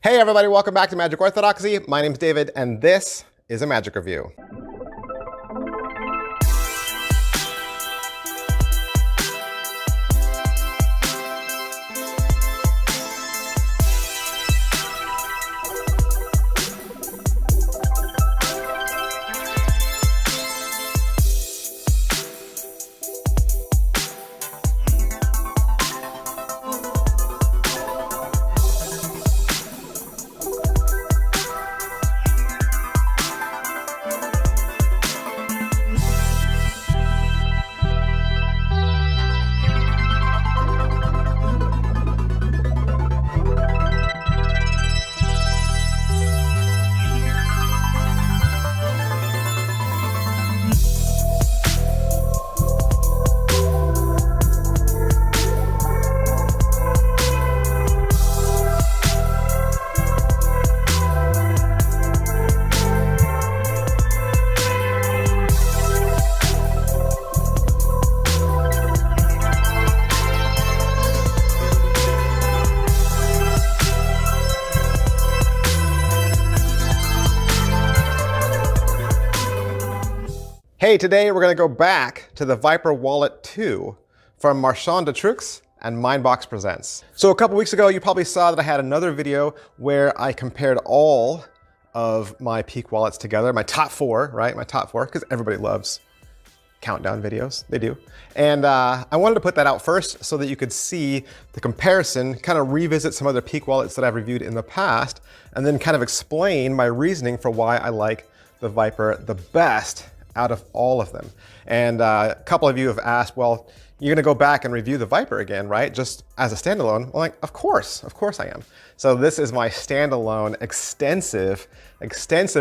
Hey everybody, welcome back to Magic Orthodoxy. My name's David, and this is a magic review. Hey, today we're going to go back to the Viper Wallet 2 from Marchand de Trucs and Mindbox Presents. So a couple weeks ago, you probably saw that I had another video where I compared all of my Peak wallets together, my top four, right? My top four, because everybody loves countdown videos, they do. And I wanted to put that out first so that you could see the comparison, kind of revisit some other Peak wallets that I've reviewed in the past, and then kind of explain my reasoning for why I like the Viper the best out of all of them. And a couple of you have asked, well, you're gonna go back and review the Viper again, right? Just as a standalone. I'm like, of course I am. So this is my standalone, extensive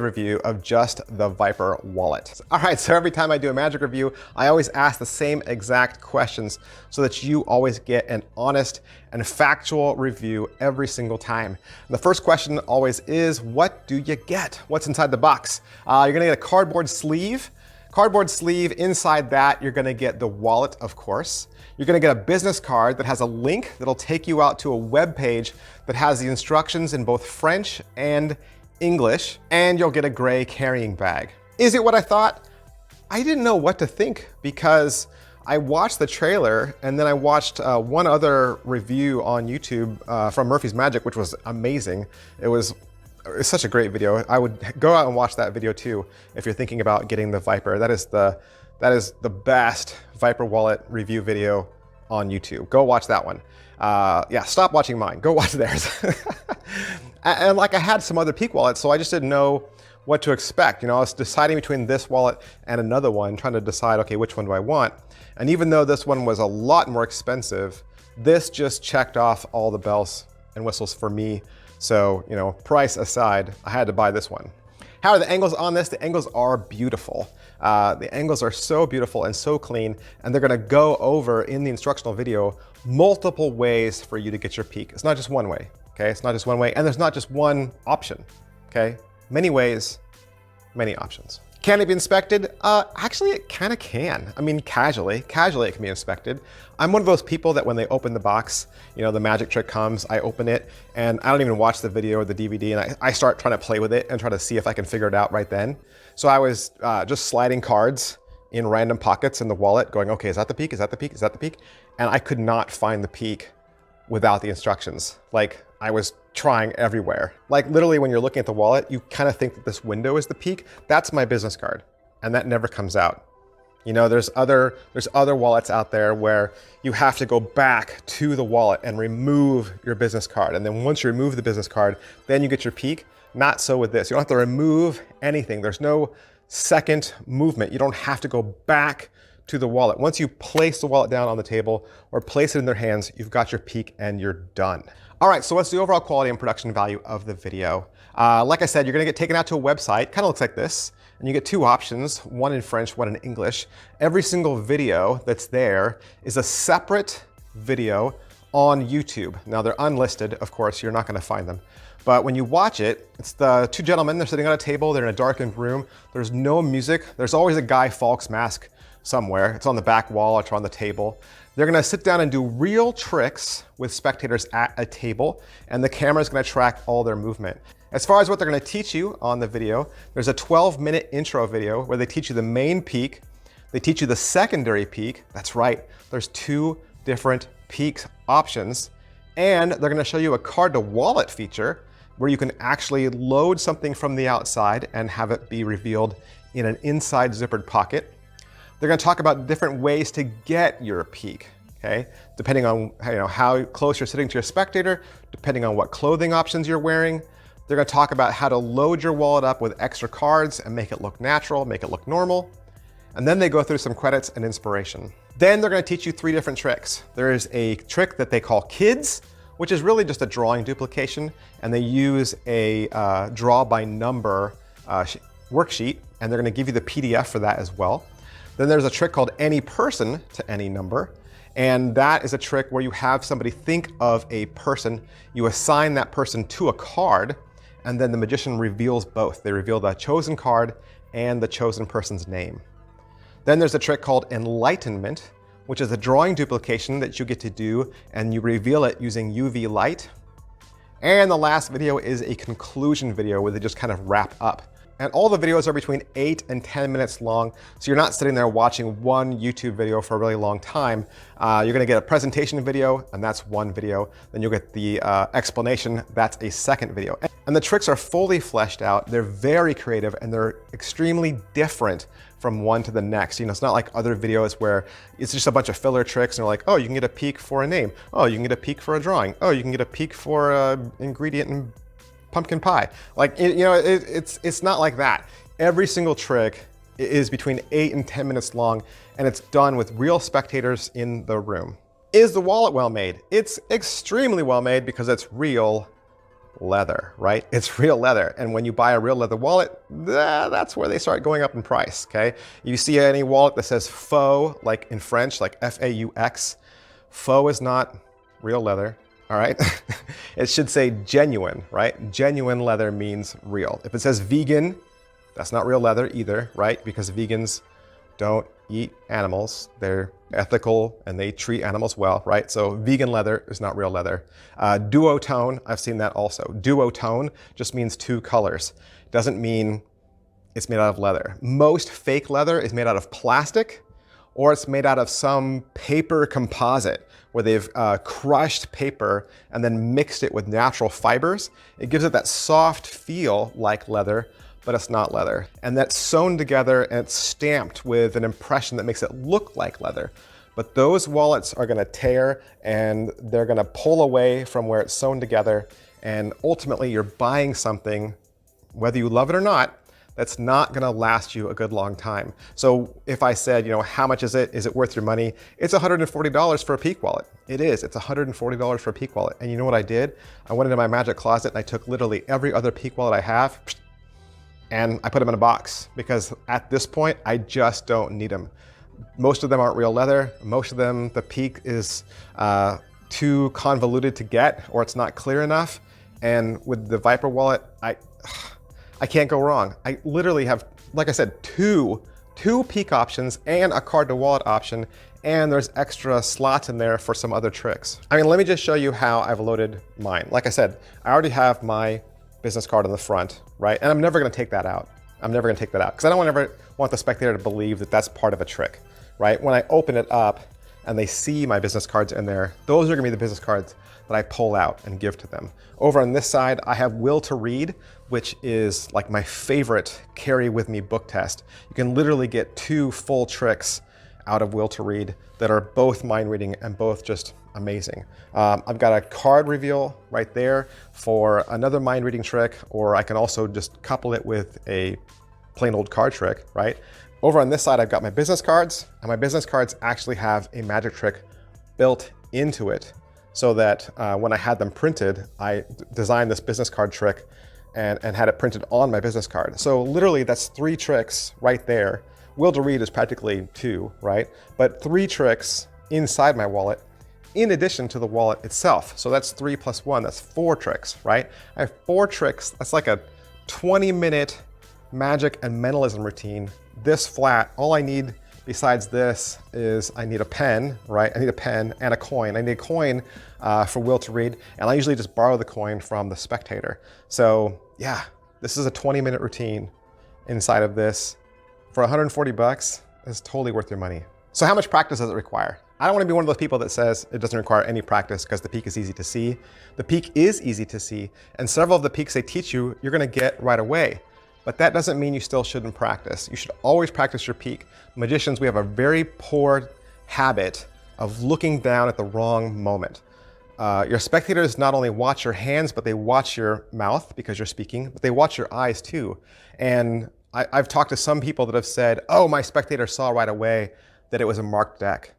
review of just the Viper wallet. All right, so every time I do a magic review, I always ask the same exact questions so that you always get an honest and factual review every single time. The first question always is, what do you get? What's inside the box? You're gonna get a cardboard sleeve. Inside that, you're gonna get the wallet, of course. You're gonna get a business card that has a link that'll take you out to a web page that has the instructions in both French and English, and you'll get a gray carrying bag. Is it what I thought? I didn't know what to think because I watched the trailer and then I watched one other review on YouTube from Murphy's Magic, which was amazing. It's such a great video. I would go out and watch that video too if you're thinking about getting the Viper. That is the best Viper wallet review video on YouTube. Go watch that one. Yeah, stop watching mine. Go watch theirs. And like I had some other Peak wallets, so I just didn't know what to expect. You know, I was deciding between this wallet and another one, trying to decide, okay, which one do I want? And even though this one was a lot more expensive, this just checked off all the bells and whistles for me. So, you know, price aside, I had to buy this one. How are the angles on this? The angles are beautiful. The angles are so beautiful and so clean, and they're gonna go over in the instructional video multiple ways for you to get your Peak. It's not just one way, okay? It's not just one way, and there's not just one option, okay? Many ways, many options. Can it be inspected? Actually, it kind of can. I mean, casually it can be inspected. I'm one of those people that when they open the box, you know, the magic trick comes, I open it, and I don't even watch the video or the DVD, and I start trying to play with it and try to see if I can figure it out right then. So I was just sliding cards in random pockets in the wallet going, okay, is that the Peak? Is that the Peak? Is that the Peak? And I could not find the Peak without the instructions. Like, I was trying everywhere. Like literally when you're looking at the wallet, you kind of think that this window is the Peak. That's my business card, and that never comes out. You know, there's other wallets out there where you have to go back to the wallet and remove your business card. And then once you remove the business card, then you get your Peak. Not so with this. You don't have to remove anything. There's no second movement. You don't have to go back to the wallet. Once you place the wallet down on the table or place it in their hands, you've got your Peak and you're done. All right, so what's the overall quality and production value of the video? Like I said, you're gonna get taken out to a website, kind of looks like this, and you get two options, one in French, one in English. Every single video that's there is a separate video on YouTube. Now they're unlisted, of course, you're not gonna find them. But when you watch it, it's the two gentlemen, they're sitting on a table, they're in a darkened room, there's no music, there's always a Guy Fawkes mask somewhere. It's on the back wall, it's on the table. They're gonna sit down and do real tricks with spectators at a table, and the camera is gonna track all their movement. As far as what they're gonna teach you on the video, there's a 12-minute intro video where they teach you the main peak, they teach you the secondary peak. That's right, there's 2 different peak options, and they're gonna show you a card to wallet feature where you can actually load something from the outside and have it be revealed in an inside zippered pocket. They're gonna talk about different ways to get your peak, okay? Depending on how close you're sitting to your spectator, depending on what clothing options you're wearing. They're gonna talk about how to load your wallet up with extra cards and make it look natural, make it look normal. And then they go through some credits and inspiration. Then they're gonna teach you 3 different tricks. There is a trick that they call kids, which is really just a drawing duplication, and they use a draw by number worksheet, and they're gonna give you the PDF for that as well. Then there's a trick called any person to any number, and that is a trick where you have somebody think of a person, you assign that person to a card, and then the magician reveals both. They reveal the chosen card and the chosen person's name. Then there's a trick called enlightenment, which is a drawing duplication that you get to do, and you reveal it using UV light. And the last video is a conclusion video where they just kind of wrap up. And all the videos are between 8 and 10 minutes long, so you're not sitting there watching one YouTube video for a really long time. You're gonna get a presentation video, and that's one video. Then you'll get the explanation, that's a second video. And the tricks are fully fleshed out, they're very creative, and they're extremely different from one to the next. It's not like other videos where it's just a bunch of filler tricks and they're like, oh, you can get a peek for a name. Oh, you can get a peek for a drawing. Oh, you can get a peek for an ingredient in pumpkin pie. Like, it's not like that. Every single trick is between 8 and 10 minutes long, and it's done with real spectators in the room. Is the wallet well made? It's extremely well made because it's real leather, right? It's real leather. And when you buy a real leather wallet, that's where they start going up in price, okay? You see any wallet that says faux, like in French, like F-A-U-X, faux is not real leather. All right, it should say genuine, right? Genuine leather means real. If it says vegan, that's not real leather either, right? Because vegans don't eat animals. They're ethical and they treat animals well, right? So vegan leather is not real leather. Duotone, I've seen that also. Duotone just means 2 colors. It doesn't mean it's made out of leather. Most fake leather is made out of plastic, or it's made out of some paper composite where they've crushed paper and then mixed it with natural fibers. It gives it that soft feel like leather, but it's not leather. And that's sewn together and it's stamped with an impression that makes it look like leather. But those wallets are gonna tear and they're gonna pull away from where it's sewn together, and ultimately you're buying something, whether you love it or not, that's not gonna last you a good long time. So if I said, how much is it? Is it worth your money? It's $140 for a peak wallet. It is, it's $140 for a peak wallet. And you know what I did? I went into my magic closet and I took literally every other peak wallet I have and I put them in a box, because at this point, I just don't need them. Most of them aren't real leather. Most of them, the peak is too convoluted to get, or it's not clear enough. And with the Viper wallet, I can't go wrong. I literally have, like I said, two peak options and a card to wallet option, and there's extra slots in there for some other tricks. I mean, let me just show you how I've loaded mine. Like I said, I already have my business card on the front, right? And I'm never gonna take that out. I'm never gonna take that out because I don't ever want the spectator to believe that that's part of a trick, right? When I open it up and they see my business cards in there, those are gonna be the business cards that I pull out and give to them. Over on this side, I have Will to Read, which is like my favorite carry with me book test. You can literally get 2 full tricks out of Will to Read that are both mind reading and both just amazing. I've got a card reveal right there for another mind reading trick, or I can also just couple it with a plain old card trick, right? Over on this side, I've got my business cards, and my business cards actually have a magic trick built into it, so that when I had them printed, I designed this business card trick and had it printed on my business card. So literally that's 3 tricks right there. Will to Read is practically 2, right? But 3 tricks inside my wallet in addition to the wallet itself. So that's 3 plus 1, that's 4 tricks, right? I have 4 tricks. That's like a 20-minute magic and mentalism routine this flat. All I need besides this is I need a pen, right? I need a pen and a coin. I need a coin for Will to read, and I usually just borrow the coin from the spectator. So yeah, this is a 20-minute routine inside of this. For 140 bucks, it's totally worth your money. So how much practice does it require? I don't want to be one of those people that says it doesn't require any practice because the peak is easy to see. The peak is easy to see, and several of the peaks they teach you, you're going to get right away. But that doesn't mean you still shouldn't practice. You should always practice your peak. Magicians, we have a very poor habit of looking down at the wrong moment. Your spectators not only watch your hands, but they watch your mouth because you're speaking, but they watch your eyes too. And I've talked to some people that have said, oh, my spectator saw right away that it was a marked deck.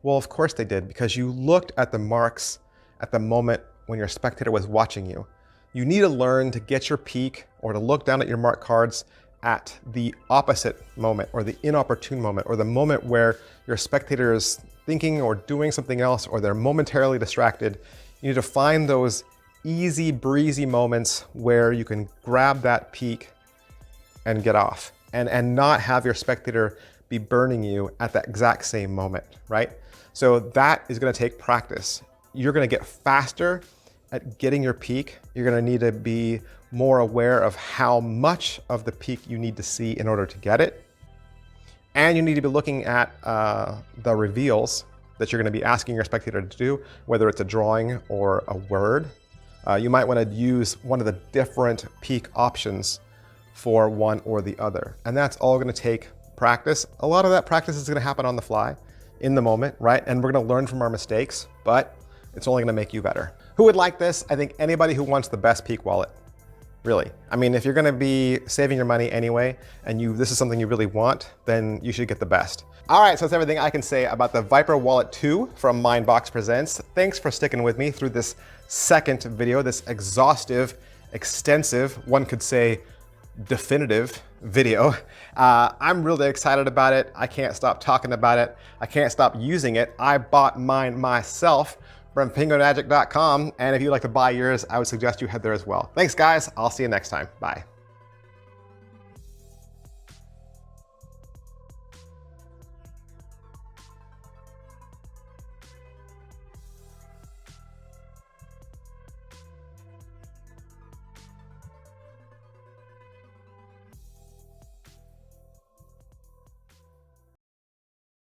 Well, of course they did, because you looked at the marks at the moment when your spectator was watching you. You need to learn to get your peak or to look down at your marked cards at the opposite moment or the inopportune moment or the moment where your spectator is thinking or doing something else or they're momentarily distracted. You need to find those easy breezy moments where you can grab that peak and get off and not have your spectator be burning you at that exact same moment, right? So that is going to take practice. You're going to get faster at getting your peak. You're going to need to be more aware of how much of the peak you need to see in order to get it. And you need to be looking at the reveals that you're going to be asking your spectator to do, whether it's a drawing or a word. You might want to use one of the different peak options for one or the other. And that's all going to take practice. A lot of that practice is going to happen on the fly, in the moment, right? And we're going to learn from our mistakes, but it's only going to make you better. Who would like this? I think anybody who wants the best peak wallet, really. I mean, if you're going to be saving your money anyway, and this is something you really want, then you should get the best. All right, so that's everything I can say about the Viper Wallet 2 from Mindbox Presents. Thanks for sticking with me through this second video, this exhaustive, extensive, one could say definitive video. I'm really excited about it. I can't stop talking about it. I can't stop using it. I bought mine myself from penguinmagic.com, and if you'd like to buy yours, I would suggest you head there as well. Thanks guys, I'll see you next time. Bye.